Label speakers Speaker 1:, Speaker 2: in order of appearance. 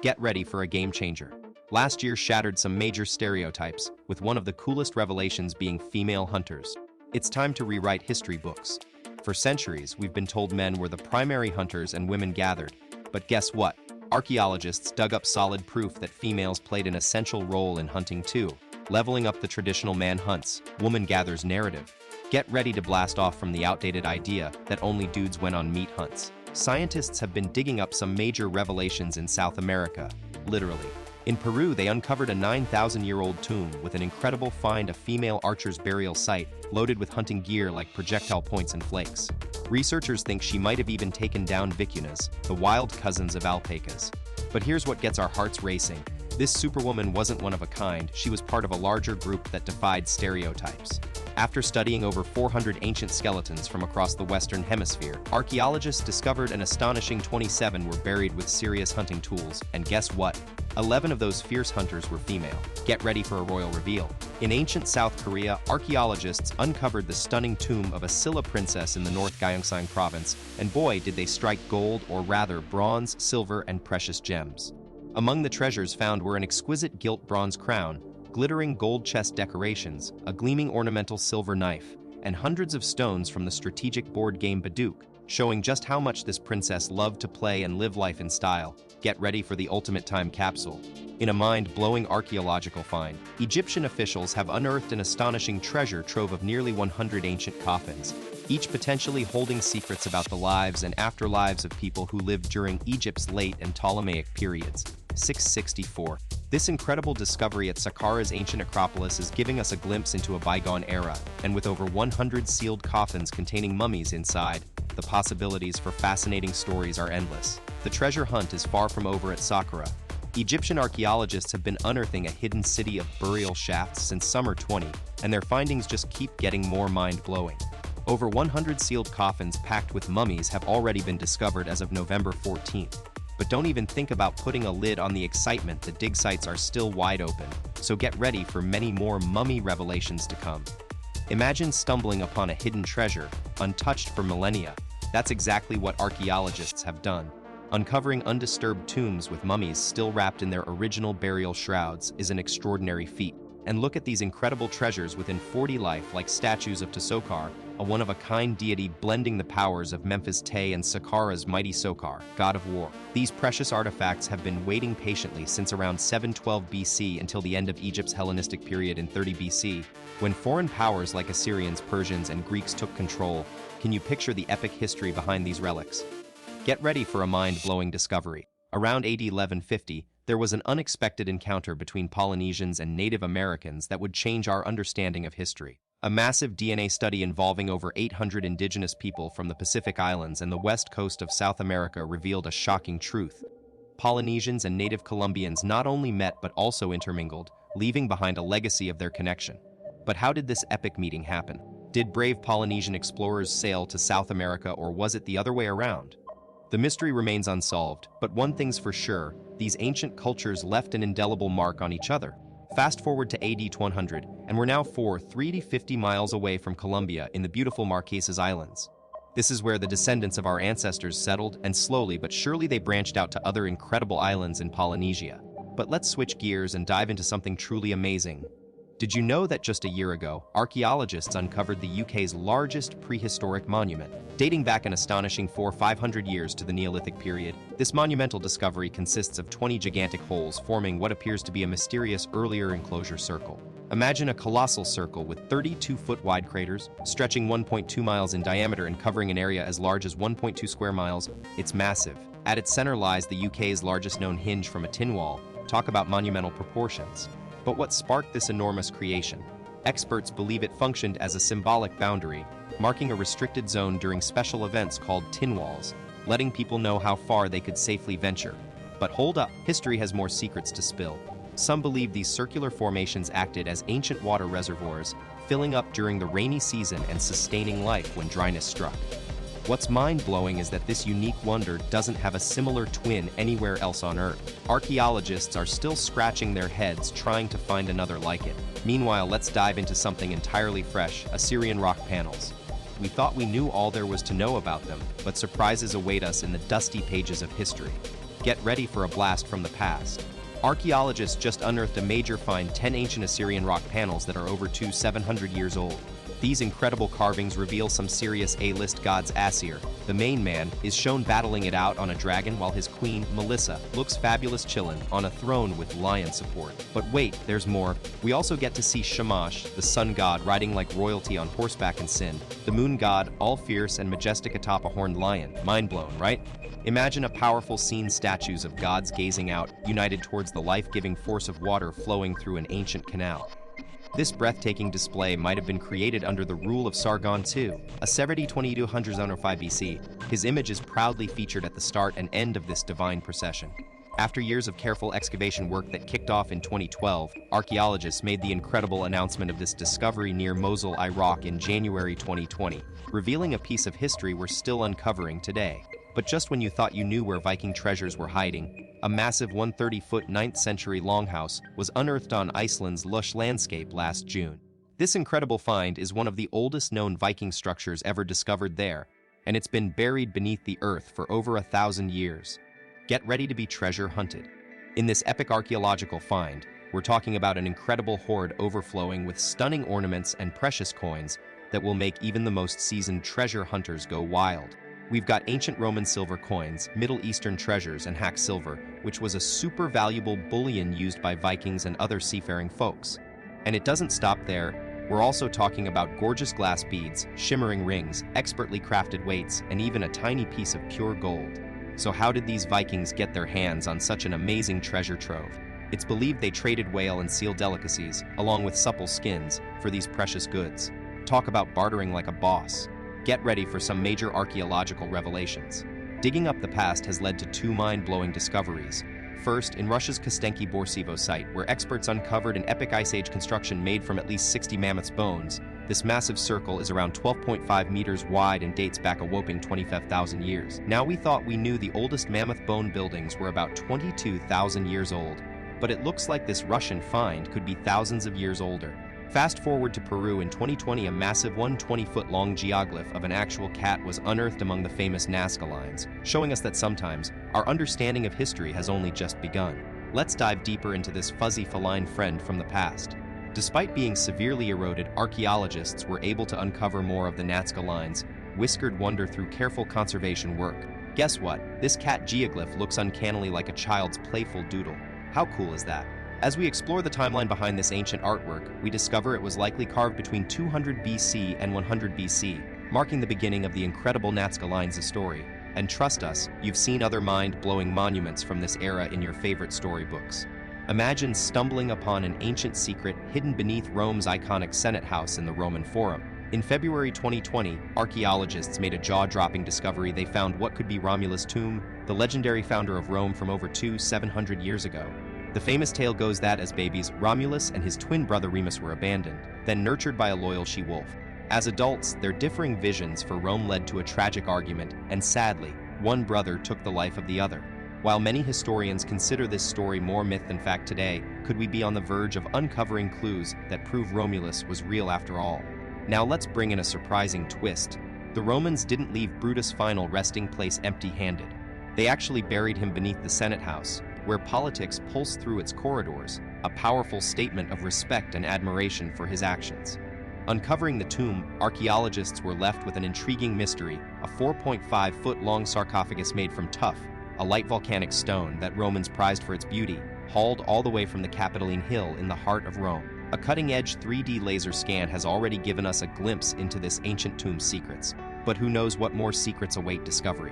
Speaker 1: Get ready for a game changer. Last year shattered some major stereotypes, with one of the coolest revelations being female hunters. It's time to rewrite history books. For centuries, we've been told men were the primary hunters and women gathered. But guess what? Archaeologists dug up solid proof that females played an essential role in hunting too, leveling up the traditional man hunts, woman gathers narrative. Get ready to blast off from the outdated idea that only dudes went on meat hunts. Scientists have been digging up some major revelations in South America, literally. In Peru, they uncovered a 9,000-year-old tomb with an incredible find, a female archer's burial site loaded with hunting gear like projectile points and flakes. Researchers think she might have even taken down vicuñas, the wild cousins of alpacas. But here's what gets our hearts racing. This superwoman wasn't one of a kind, she was part of a larger group that defied stereotypes. After studying over 400 ancient skeletons from across the Western Hemisphere, archaeologists discovered an astonishing 27 were buried with serious hunting tools, and guess what? 11 of those fierce hunters were female. Get ready for a royal reveal. In ancient South Korea, archaeologists uncovered the stunning tomb of a Silla princess in the North Gyeongsang province, and boy did they strike gold, or rather bronze, silver, and precious gems. Among the treasures found were an exquisite gilt bronze crown, glittering gold chest decorations, a gleaming ornamental silver knife, and hundreds of stones from the strategic board game Baduk, showing just how much this princess loved to play and live life in style. Get ready for the ultimate time capsule. In a mind-blowing archaeological find, Egyptian officials have unearthed an astonishing treasure trove of nearly 100 ancient coffins, each potentially holding secrets about the lives and afterlives of people who lived during Egypt's late and Ptolemaic periods. 664. This incredible discovery at Saqqara's ancient Acropolis is giving us a glimpse into a bygone era, and with over 100 sealed coffins containing mummies inside, the possibilities for fascinating stories are endless. The treasure hunt is far from over at Saqqara. Egyptian archaeologists have been unearthing a hidden city of burial shafts since summer 20, and their findings just keep getting more mind-blowing. Over 100 sealed coffins packed with mummies have already been discovered as of November 14th. But don't even think about putting a lid on the excitement. The dig sites are still wide open, so get ready for many more mummy revelations to come. Imagine stumbling upon a hidden treasure, untouched for millennia. That's exactly what archaeologists have done. Uncovering undisturbed tombs with mummies still wrapped in their original burial shrouds is an extraordinary feat. And look at these incredible treasures within 40 life-like statues of Tsokar, a one-of-a-kind deity blending the powers of Memphis Te and Saqqara's mighty Sokar, god of war. These precious artifacts have been waiting patiently since around 712 BC until the end of Egypt's Hellenistic period in 30 BC, when foreign powers like Assyrians, Persians, and Greeks took control. Can you picture the epic history behind these relics? Get ready for a mind-blowing discovery. Around AD 1150, there was an unexpected encounter between Polynesians and Native Americans that would change our understanding of history. A massive DNA study involving over 800 indigenous people from the Pacific Islands and the west coast of South America revealed a shocking truth. Polynesians and native Colombians not only met but also intermingled, leaving behind a legacy of their connection. But how did this epic meeting happen? Did brave Polynesian explorers sail to South America, or was it the other way around? The mystery remains unsolved, but one thing's for sure, these ancient cultures left an indelible mark on each other. Fast forward to AD 100, and we're now 350 miles away from Colombia in the beautiful Marquesas Islands. This is where the descendants of our ancestors settled, and slowly but surely they branched out to other incredible islands in Polynesia. But let's switch gears and dive into something truly amazing. Did you know that just a year ago, archaeologists uncovered the UK's largest prehistoric monument? Dating back an astonishing 500 years to the Neolithic period, this monumental discovery consists of 20 gigantic holes forming what appears to be a mysterious earlier enclosure circle. Imagine a colossal circle with 32-foot wide craters, stretching 1.2 miles in diameter and covering an area as large as 1.2 square miles. It's massive. At its center lies the UK's largest known hinge from a tin wall. Talk about monumental proportions. But what sparked this enormous creation? Experts believe it functioned as a symbolic boundary, marking a restricted zone during special events called tin walls, letting people know how far they could safely venture. But hold up, history has more secrets to spill. Some believe these circular formations acted as ancient water reservoirs, filling up during the rainy season and sustaining life when dryness struck. What's mind-blowing is that this unique wonder doesn't have a similar twin anywhere else on Earth. Archaeologists are still scratching their heads trying to find another like it. Meanwhile, let's dive into something entirely fresh: Assyrian rock panels. We thought we knew all there was to know about them, but surprises await us in the dusty pages of history. Get ready for a blast from the past. Archaeologists just unearthed a major find: 10 ancient Assyrian rock panels that are over 700 years old. These incredible carvings reveal some serious A-list gods. Asir, the main man, is shown battling it out on a dragon while his queen, Melissa, looks fabulous chillin' on a throne with lion support. But wait, there's more. We also get to see Shamash, the sun god, riding like royalty on horseback, and Sin, the moon god, all fierce and majestic atop a horned lion. Mind blown, right? Imagine a powerful scene: statues of gods gazing out, united towards the life-giving force of water flowing through an ancient canal. This breathtaking display might have been created under the rule of Sargon II, a 2205 BC. His image is proudly featured at the start and end of this divine procession. After years of careful excavation work that kicked off in 2012, archaeologists made the incredible announcement of this discovery near Mosul, Iraq in January 2020, revealing a piece of history we're still uncovering today. But just when you thought you knew where Viking treasures were hiding, a massive 130-foot 9th-century longhouse was unearthed on Iceland's lush landscape last June. This incredible find is one of the oldest known Viking structures ever discovered there, and it's been buried beneath the earth for over 1,000 years. Get ready to be treasure hunted. In this epic archaeological find, we're talking about an incredible hoard overflowing with stunning ornaments and precious coins that will make even the most seasoned treasure hunters go wild. We've got ancient Roman silver coins, Middle Eastern treasures, and hack silver, which was a super valuable bullion used by Vikings and other seafaring folks. And it doesn't stop there. We're also talking about gorgeous glass beads, shimmering rings, expertly crafted weights, and even a tiny piece of pure gold. So how did these Vikings get their hands on such an amazing treasure trove? It's believed they traded whale and seal delicacies, along with supple skins, for these precious goods. Talk about bartering like a boss. Get ready for some major archaeological revelations. Digging up the past has led to two mind-blowing discoveries. First, in Russia's Kostenki-Borsevo site, where experts uncovered an epic Ice Age construction made from at least 60 mammoths' bones. This massive circle is around 12.5 meters wide and dates back a whopping 25,000 years. Now, we thought we knew the oldest mammoth bone buildings were about 22,000 years old, but it looks like this Russian find could be thousands of years older. Fast forward to Peru in 2020, a massive 120-foot-long geoglyph of an actual cat was unearthed among the famous Nazca lines, showing us that sometimes our understanding of history has only just begun. Let's dive deeper into this fuzzy feline friend from the past. Despite being severely eroded, archaeologists were able to uncover more of the Nazca lines, whiskered wonder through careful conservation work. Guess what? This cat geoglyph looks uncannily like a child's playful doodle. How cool is that? As we explore the timeline behind this ancient artwork, we discover it was likely carved between 200 BC and 100 BC, marking the beginning of the incredible Nazca lines story. And trust us, you've seen other mind-blowing monuments from this era in your favorite storybooks. Imagine stumbling upon an ancient secret hidden beneath Rome's iconic Senate House in the Roman Forum. In February 2020, archaeologists made a jaw-dropping discovery. They found what could be Romulus' tomb, the legendary founder of Rome from over 700 years ago. The famous tale goes that as babies, Romulus and his twin brother Remus were abandoned, then nurtured by a loyal she-wolf. As adults, their differing visions for Rome led to a tragic argument, and sadly, one brother took the life of the other. While many historians consider this story more myth than fact today, could we be on the verge of uncovering clues that prove Romulus was real after all? Now let's bring in a surprising twist. The Romans didn't leave Brutus' final resting place empty-handed. They actually buried him beneath the Senate House, where politics pulsed through its corridors, a powerful statement of respect and admiration for his actions. Uncovering the tomb, archaeologists were left with an intriguing mystery: a 4.5-foot-long sarcophagus made from tuff, a light volcanic stone that Romans prized for its beauty, hauled all the way from the Capitoline Hill in the heart of Rome. A cutting-edge 3D laser scan has already given us a glimpse into this ancient tomb's secrets, but who knows what more secrets await discovery.